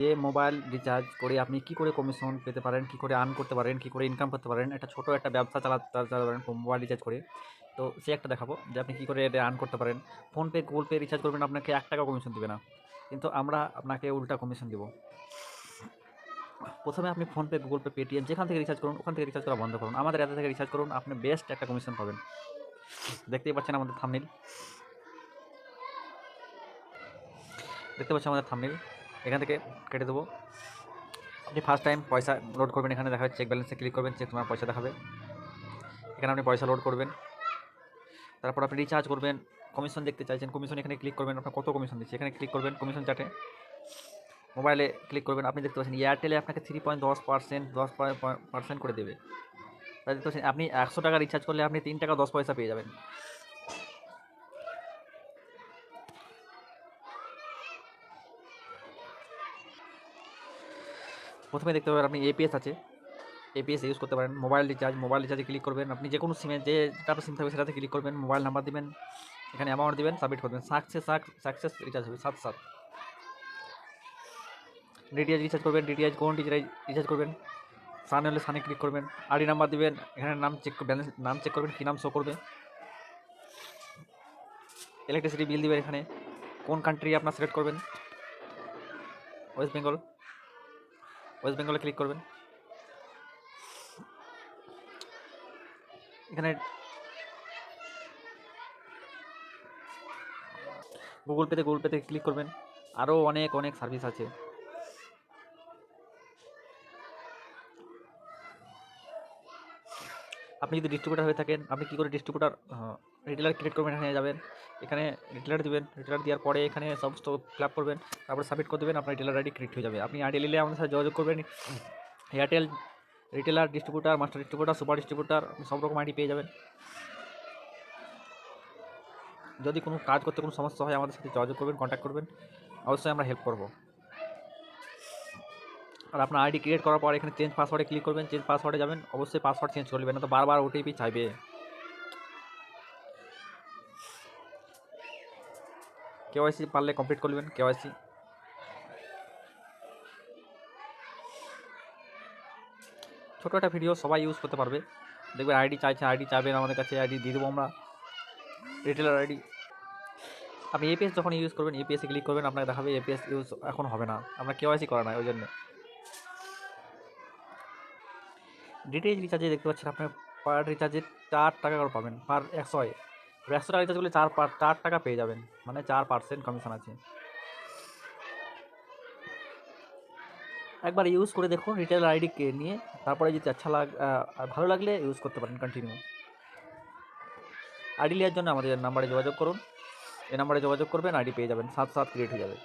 যে mobile recharge করে আপনি কি করে কমিশন পেতে পারেন, কি করে আর্ন করতে পারেন, কি করে ইনকাম করতে পারেন, একটা ছোট একটা ব্যবসা চালাতে পারেন মোবাইল রিচার্জ করে। তো সে একটা দেখাবো যে আপনি কি করে এটা আর্ন করতে পারেন। ফোনপে, গুগল পে রিচার্জ করবেন, আপনাকে ৳১ কমিশন দিবে না। কিন্তু আমরা আপনাকে উল্টা কমিশন দিব। প্রথমে আপনি ফোনপে, গুগল পে, পেটিএম যেখান থেকে রিচার্জ করুন, ওখান থেকে রিচার্জ করা বন্ধ করুন। আমাদের অ্যাপ থেকে রিচার্জ করুন, আপনি বেস্ট একটা কমিশন পাবেন। দেখতেই পাচ্ছেন আমাদের থাম্বনেইল, দেখতে পাচ্ছেন আমাদের থাম্বনেইল। এখান থেকে কেটে দেবো। আপনি ফার্স্ট টাইম পয়সা লোড করবেন, এখানে দেখাবে চেক ব্যালেন্সে ক্লিক করবেন, চেক তোমার পয়সা দেখাবে। এখানে আপনি পয়সা লোড করবেন, তারপর আপনি রিচার্জ করবেন, কমিশন দেখতে চাইছেন, কমিশন এখানে ক্লিক করবেন, আপনার কত কমিশন দিচ্ছে এখানে ক্লিক করবেন, কমিশন চার্টে মোবাইলে ক্লিক করবেন। আপনি দেখতে পাচ্ছেন এয়ারটেলে আপনাকে 3.10% করে দেবে। তাই দেখতে পাচ্ছেন আপনি ৳100 রিচার্জ করলে আপনি ৳3.10 পেয়ে যাবেন। প্রথমে দেখতে পাবেন আপনি এপিএস আছে, এপিএস ইউজ করতে পারেন। মোবাইল রিচার্জে ক্লিক করবেন, আপনি যে কোনো সিমে যেটা সিম থাকবে সেটাতে ক্লিক করবেন, মোবাইল নাম্বার দিবেন, এখানে অ্যামাউন্ট দিবেন, সাবমিট করবেন, সাকসেস রিচার্জ হবে সাথে সাথে। ডিটিএইচ রিচার্জ করবেন, ডিটিএইচ কোন রিচার্জ করবেন, সান হলে সানে ক্লিক করবেন, আইডি নাম্বার দিবেন, এখানে ব্যালেন্স নাম চেক করবেন, কী নাম শো করবে। ইলেকট্রিসিটি বিল দিবেন, এখানে কোন কান্ট্রি আপনার সিলেক্ট করবেন, ওয়েস্ট বেঙ্গলে ক্লিক করবেন। এখানে গুগল পেতে ক্লিক করবেন। আরও অনেক সার্ভিস আছে। আপনি যদি ডিস্ট্রিবিউটার হয়ে থাকেন, আপনি কী করে ডিস্ট্রিবিউটার রিটেলার ক্রিয়েট করবেন, এখানে যাবেন, এখানে রিটেলার দিবেন, রিটেলার দেওয়ার পরে এখানে সমস্ত ফিল আপ করবেন, তারপরে সাবমিট করে দেবেন, আপনার রিটেলার আইডি ক্রিয়েট হয়ে যাবে। আপনি আইডি নিলে আমাদের সাথে যোগাযোগ করবেন। Airtel retailer, distributor, master distributor, super distributor, আপনি সব রকম আইডি পেয়ে যাবেন। যদি কোনো কাজ করতে কোনো সমস্যা হয় আমাদের সাথে যোগাযোগ করবেন, কন্ট্যাক্ট করবেন, অবশ্যই আমরা হেল্প করব। আর আপনার আইডি ক্রিয়েট করার পর এখানে চেঞ্জ পাসওয়ার্ডে ক্লিক করবেন, চেঞ্জ পাসওয়ার্ডে যাবেন, অবশ্যই পাসওয়ার্ড চেঞ্জ করবেন না তো বারবার ওটিপি চাইবে। কেওয়াইসি পারলে কমপ্লিট করবেন, কেওয়াইসি। ছোটো একটা ভিডিও সবাই ইউজ করতে পারবে। দেখবেন আইডি চাইবেন আমাদের কাছে, আইডি দিয়ে দেবো আমরা, রিটেলার আইডি। আপনি এপিএস যখন ইউজ করবেন, এপিএসে ক্লিক করবেন, আপনাকে দেখাবে এপিএস ইউজ এখন হবে না, আমরা কেওয়াইসি করা নাই ওই জন্য। ডিটিএইচ রিচার্জে দেখতে পাচ্ছেন আপনার পার রিচার্জে ৳4 করে পাবেন, পার 100 রিচার্জ করলে 4 টাকা পেয়ে যাবেন, মানে 4% কমিশন আছে। একবার ইউজ করে দেখুন রিটেল আইডি নিয়ে, তারপরে যদি ভালো লাগলে ইউজ করতে পারেন কন্টিনিউ। আইডি নেওয়ার জন্য আমাদের নাম্বারে যোগাযোগ করুন, এই নাম্বারে যোগাযোগ করবেন, আইডি পেয়ে যাবেন, সাথে ক্রিয়েট হয়ে যাবে।